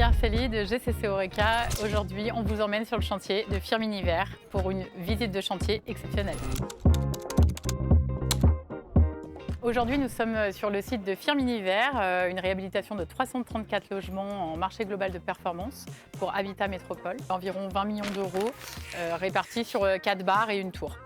Marie Arceli de GCC Horeca. Aujourd'hui, on vous emmène sur le chantier de Firminiver pour une visite de chantier exceptionnelle. Aujourd'hui, nous sommes sur le site de Firminiver, une réhabilitation de 334 logements en marché global de performance pour Habitat Métropole. Environ 20 millions d'euros répartis sur 4 bars et une tour.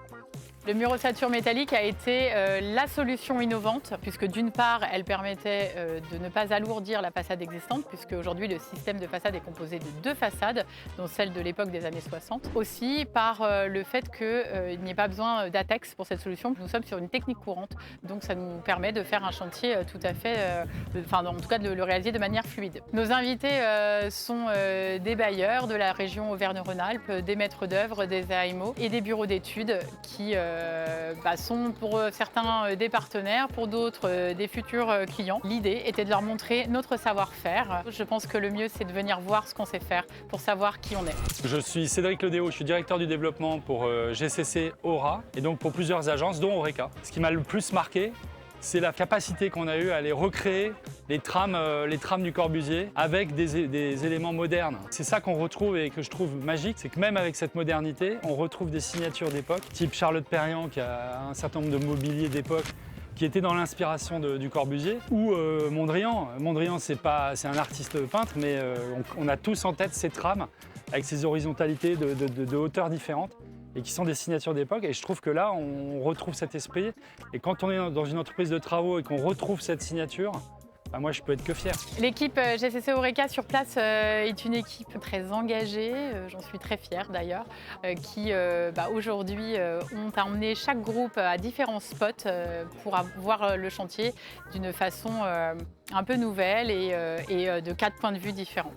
Le mur ossature métallique a été la solution innovante puisque d'une part, elle permettait de ne pas alourdir la façade existante puisque aujourd'hui le système de façade est composé de 2 façades, dont celle de l'époque des années 60. Aussi par le fait qu'il n'y ait pas besoin d'ATEX pour cette solution. Nous sommes sur une technique courante, donc ça nous permet de faire un chantier tout à fait, en tout cas de le réaliser de manière fluide. Nos invités sont des bailleurs de la région Auvergne-Rhône-Alpes, des maîtres d'œuvre, des AMO et des bureaux d'études qui sont pour certains des partenaires, pour d'autres des futurs clients. L'idée était de leur montrer notre savoir-faire. Je pense que le mieux, c'est de venir voir ce qu'on sait faire pour savoir qui on est. Je suis Cédric Ledéo, je suis directeur du développement pour GCC Aura et donc pour plusieurs agences, dont Horeca. Ce qui m'a le plus marqué, c'est la capacité qu'on a eue à aller recréer les trames du Corbusier avec des éléments modernes. C'est ça qu'on retrouve et que je trouve magique, c'est que même avec cette modernité, on retrouve des signatures d'époque, type Charlotte Perriand qui a un certain nombre de mobilier d'époque qui était dans l'inspiration du Corbusier, ou Mondrian. Mondrian, c'est un artiste peintre, mais on a tous en tête ces trames avec ces horizontalités de hauteurs différentes et qui sont des signatures d'époque. Et je trouve que là, on retrouve cet esprit. Et quand on est dans une entreprise de travaux et qu'on retrouve cette signature, moi, je peux être que fier. L'équipe GCC Horeca sur place est une équipe très engagée, j'en suis très fière d'ailleurs, qui aujourd'hui ont emmené chaque groupe à différents spots pour voir le chantier d'une façon un peu nouvelle et de 4 points de vue différents.